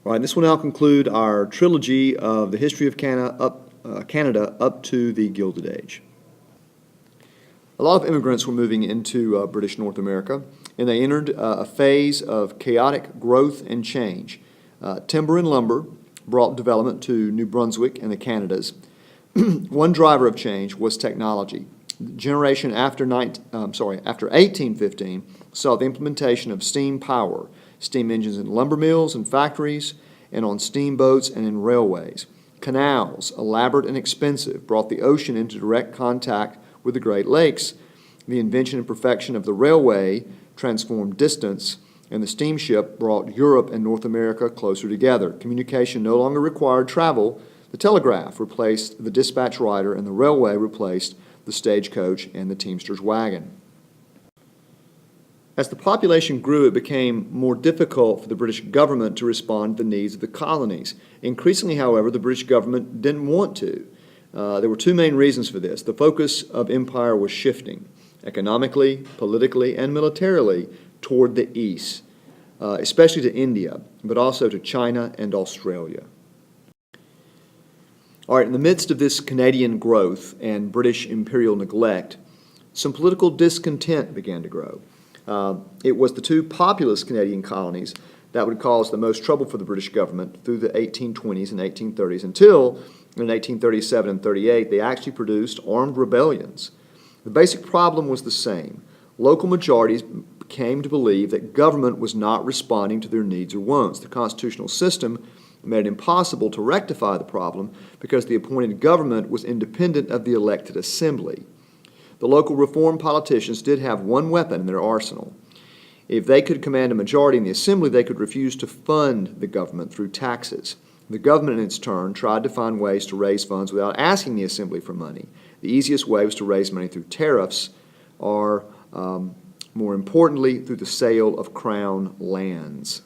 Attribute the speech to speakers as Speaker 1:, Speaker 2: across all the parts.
Speaker 1: All right, this will now conclude our trilogy of the history of Canada up to the Gilded Age. A lot of immigrants were moving into British North America, and they entered a phase of chaotic growth and change. Timber and lumber brought development to New Brunswick and the Canadas. One driver of change was technology. The generation after 1815 saw the implementation of steam power, steam engines in lumber mills and factories, and on steamboats and in railways. Canals, elaborate and expensive, brought the ocean into direct contact with the Great Lakes. The invention and perfection of the railway transformed distance, and the steamship brought Europe and North America closer together. Communication no longer required travel. The telegraph replaced the dispatch rider, and the railway replaced the stagecoach and the teamster's wagon. As the population grew, it became more difficult for the British government to respond to the needs of the colonies. Increasingly, however, the British government didn't want to. There were two main reasons for this. The focus of empire was shifting, economically, politically, and militarily, toward the east, especially to India, but also to China and Australia. All right, in the midst of this Canadian growth and British imperial neglect, some political discontent began to grow. It was the two populous Canadian colonies that would cause the most trouble for the British government through the 1820s and 1830s until, in 1837 and 38, they actually produced armed rebellions. The basic problem was the same. Local majorities came to believe that government was not responding to their needs or wants. The constitutional system made it impossible to rectify the problem because the appointed government was independent of the elected assembly. The local reform politicians did have one weapon in their arsenal. If they could command a majority in the assembly, they could refuse to fund the government through taxes. The government, in its turn, tried to find ways to raise funds without asking the assembly for money. The easiest way was to raise money through tariffs or, more importantly, through the sale of crown lands.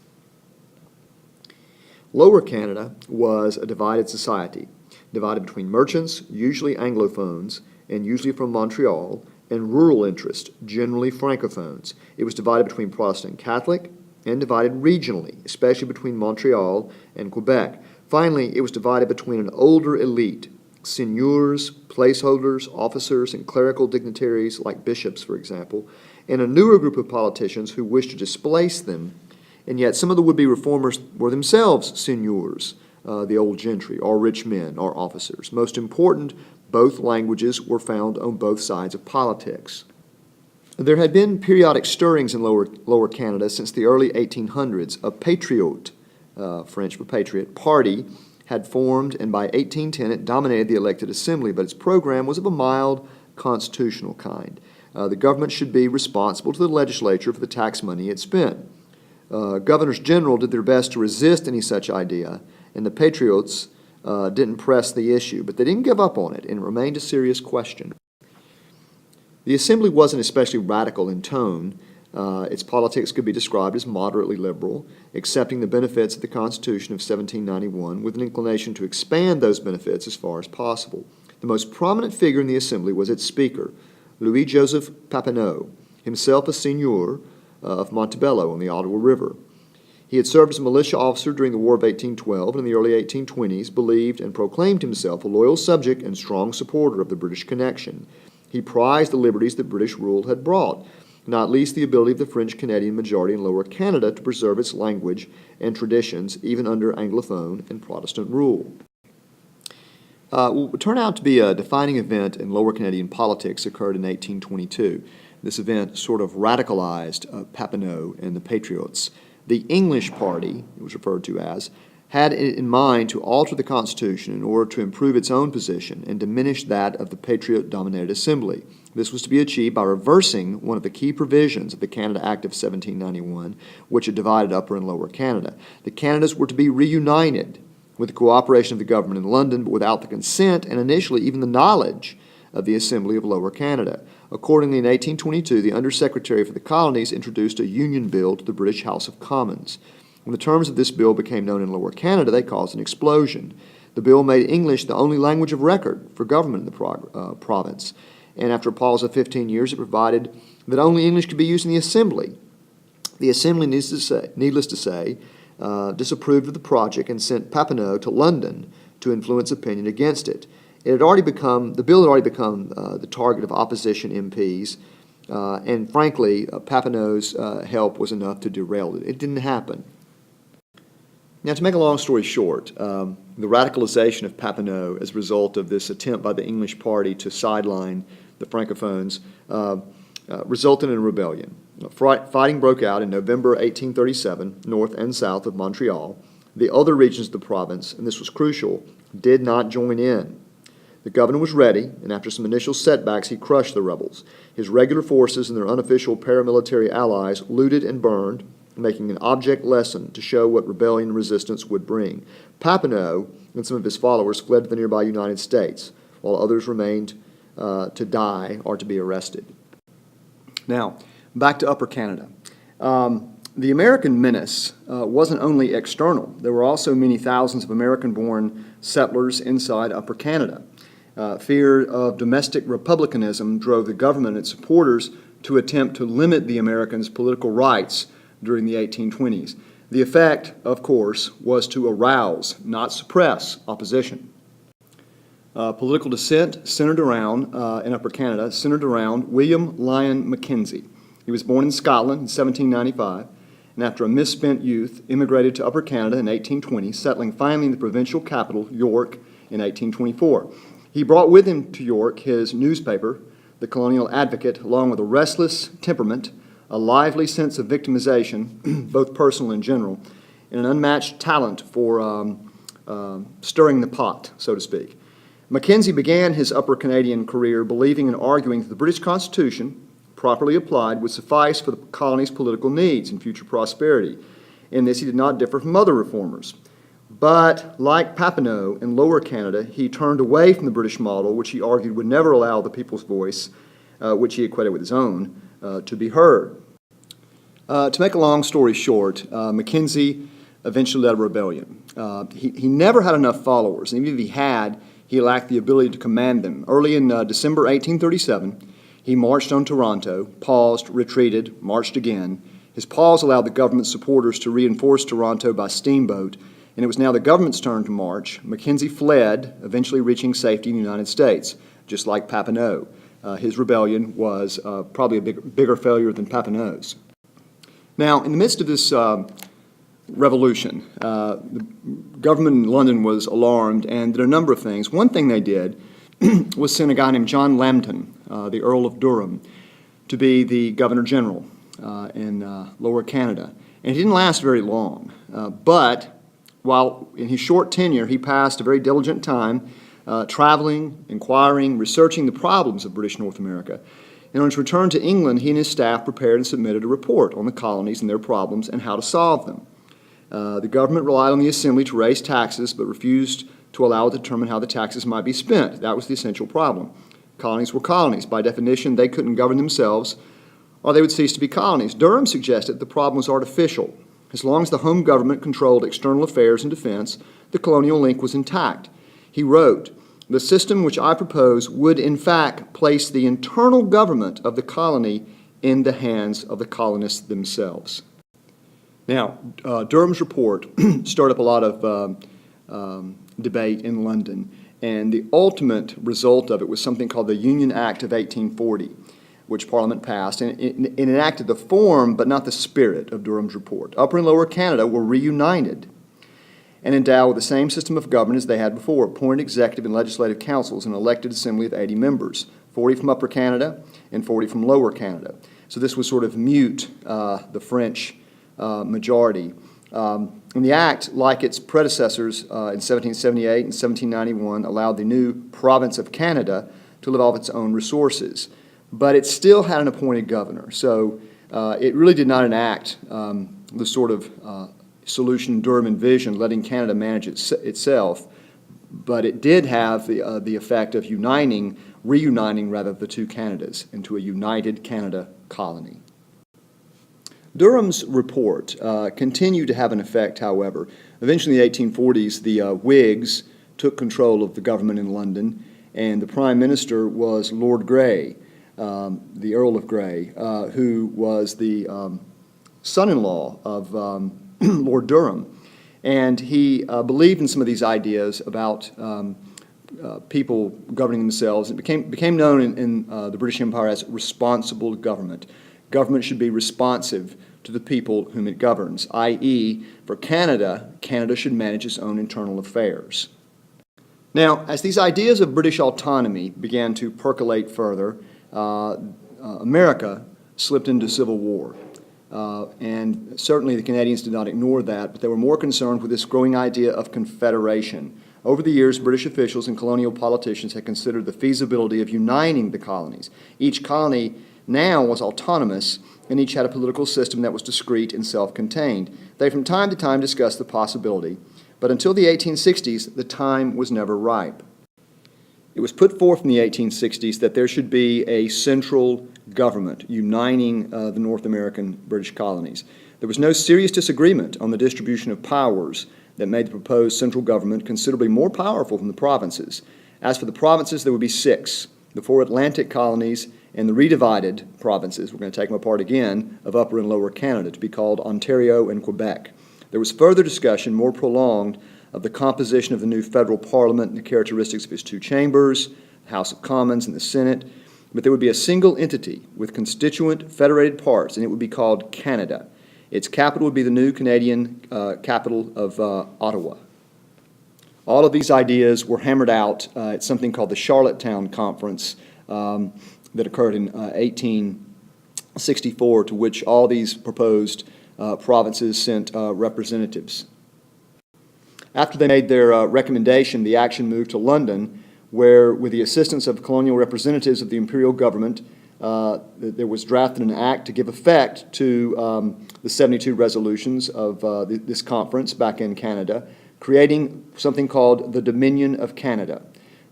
Speaker 1: Lower Canada was a divided society, divided between merchants, usually Anglophones, and usually from Montreal, and rural interests, generally Francophones. It was divided between Protestant and Catholic, and divided regionally, especially between Montreal and Quebec. Finally, it was divided between an older elite, seigneurs, placeholders, officers, and clerical dignitaries like bishops, for example, and a newer group of politicians who wished to displace them, and yet some of the would-be reformers were themselves seigneurs, the old gentry, or rich men, or officers. Most important, both languages were found on both sides of politics. There had been periodic stirrings in Lower Canada since the early 1800s. A patriote, French for patriot, party had formed, and by 1810 it dominated the elected assembly, but its program was of a mild, constitutional kind. The government should be responsible to the legislature for the tax money it spent. Governors general did their best to resist any such idea, and the patriots didn't press the issue, but they didn't give up on it, and it remained a serious question. The Assembly wasn't especially radical in tone. Its politics could be described as moderately liberal, accepting the benefits of the Constitution of 1791 with an inclination to expand those benefits as far as possible. The most prominent figure in the Assembly was its Speaker, Louis Joseph Peppino, himself a seigneur of Montebello on the Ottawa River. He had served as a militia officer during the War of 1812 and in the early 1820s believed and proclaimed himself a loyal subject and strong supporter of the British connection. He prized the liberties that British rule had brought, not least the ability of the French-Canadian majority in Lower Canada to preserve its language and traditions even under Anglophone and Protestant rule. What would turn out to be a defining event in Lower Canadian politics occurred in 1822. This event sort of radicalized Papineau and the Patriots. The English party, it was referred to as, had it in mind to alter the Constitution in order to improve its own position and diminish that of the Patriot-dominated Assembly. This was to be achieved by reversing one of the key provisions of the Canada Act of 1791, which had divided Upper and Lower Canada. The Canadas were to be reunited with the cooperation of the government in London, but without the consent and initially even the knowledge of the Assembly of Lower Canada. Accordingly, in 1822, the Undersecretary for the Colonies introduced a union bill to the British House of Commons. When the terms of this bill became known in Lower Canada, they caused an explosion. The bill made English the only language of record for government in the province, and after a pause of 15 years, it provided that only English could be used in the Assembly. The Assembly, needless to say, disapproved of the project and sent Peppino to London to influence opinion against it. The bill had already become the target of opposition MPs, and frankly, Peppino's help was enough to derail it. It didn't happen. Now, to make a long story short, the radicalization of Peppino as a result of this attempt by the English party to sideline the Francophones resulted in a rebellion. Fighting broke out in November 1837, north and south of Montreal. The other regions of the province, and this was crucial, did not join in. The governor was ready, and after some initial setbacks, he crushed the rebels. His regular forces and their unofficial paramilitary allies looted and burned, making an object lesson to show what rebellion and resistance would bring. Peppino and some of his followers fled to the nearby United States, while others remained to die or to be arrested. Now, back to Upper Canada. The American menace wasn't only external. There were also many thousands of American-born settlers inside Upper Canada. Fear of domestic republicanism drove the government and its supporters to attempt to limit the Americans' political rights during the 1820s. The effect, of course, was to arouse, not suppress, opposition. Political dissent centered around, in Upper Canada, centered around William Lyon Mackenzie. He was born in Scotland in 1795, and after a misspent youth, immigrated to Upper Canada in 1820, settling finally in the provincial capital, York, in 1824. He brought with him to York his newspaper, the Colonial Advocate, along with a restless temperament, a lively sense of victimization, both personal and general, and an unmatched talent for stirring the pot, so to speak. Mackenzie began his Upper Canadian career believing and arguing that the British Constitution, properly applied, would suffice for the colony's political needs and future prosperity. In this, he did not differ from other reformers. But, like Peppino in Lower Canada, he turned away from the British model, which he argued would never allow the people's voice, which he equated with his own, to be heard. To make a long story short, Mackenzie eventually led a rebellion. He never had enough followers, and even if he had, he lacked the ability to command them. Early in December 1837, he marched on Toronto, paused, retreated, marched again. His pause allowed the government supporters to reinforce Toronto by steamboat, and it was now the government's turn to march. Mackenzie fled, eventually reaching safety in the United States, just like Peppino. His rebellion was probably a bigger failure than Peppino's. Now, in the midst of this revolution, the government in London was alarmed and did a number of things. One thing they did was send a guy named John Lambton, the Earl of Durham, to be the Governor General in Lower Canada. And he didn't last very long, but while in his short tenure he passed a very diligent time traveling, inquiring, researching the problems of British North America. And on his return to England, he and his staff prepared and submitted a report on the colonies and their problems and how to solve them. The government relied on the Assembly to raise taxes, but refused to allow it to determine how the taxes might be spent. That was the essential problem. Colonies were colonies. By definition, they couldn't govern themselves, or they would cease to be colonies. Durham suggested the problem was artificial. As long as the home government controlled external affairs and defense, the colonial link was intact. He wrote, "The system which I propose would in fact place the internal government of the colony in the hands of the colonists themselves." Now, Durham's report stirred up a lot of debate in London, and the ultimate result of it was something called the Union Act of 1840, which Parliament passed, and it enacted the form but not the spirit of Durham's report. Upper and Lower Canada were reunited and endowed with the same system of government as they had before, appointed executive and legislative councils, and elected assembly of 80 members, 40 from Upper Canada and 40 from Lower Canada. So this was sort of mute the French majority. And the act, like its predecessors in 1778 and 1791, allowed the new province of Canada to live off its own resources. But it still had an appointed governor, so it really did not enact the sort of solution Durham envisioned, letting Canada manage itself, but it did have the effect of reuniting rather the two Canadas into a united Canada colony. Durham's report continued to have an effect, however. Eventually in the 1840s, the Whigs took control of the government in London, and the Prime Minister was Lord Grey, the Earl of Grey, who was the son-in-law of
Speaker 2: Lord Durham. And he believed in some of these ideas about people governing themselves. It became known in the British Empire as responsible government. Government should be responsive to the people whom it governs, i.e., for Canada, Canada should manage its own internal affairs. Now, as these ideas of British autonomy began to percolate further, America slipped into civil war. And certainly the Canadians did not ignore that, but they were more concerned with this growing idea of confederation. Over the years, British officials and colonial politicians had considered the feasibility of uniting the colonies. Each colony now was autonomous, and each had a political system that was discrete and self-contained. They from time to time discussed the possibility, but until the 1860s, the time was never ripe. It was put forth in the 1860s that there should be a central government uniting the North American British colonies. There was no serious disagreement on the distribution of powers that made the proposed central government considerably more powerful than the provinces. As for the provinces, there would be 6, the 4 Atlantic colonies and the redivided provinces, we're going to take them apart again, of Upper and Lower Canada, to be called Ontario and Quebec. There was further discussion, more prolonged, of the composition of the new federal parliament and the characteristics of its 2 chambers, the House of Commons and the Senate, but there would be a single entity with constituent federated parts, and it would be called Canada. Its capital would be the new Canadian capital of Ottawa. All of these ideas were hammered out at something called the Charlottetown Conference that occurred in 1864, to which all these proposed provinces sent representatives. After they made their recommendation, the action moved to London, where, with the assistance of colonial representatives of the imperial government, there was drafted an act to give effect to the 72 resolutions of this conference back in Canada, creating something called the Dominion of Canada.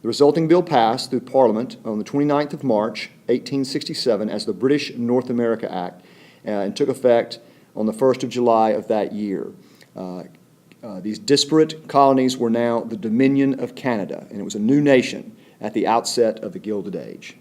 Speaker 2: The resulting bill passed through Parliament on the 29th of March, 1867, as the British North America Act, and took effect on the 1st of July of that year. These disparate colonies were now the Dominion of Canada, and it was a new nation at the outset of the Gilded Age.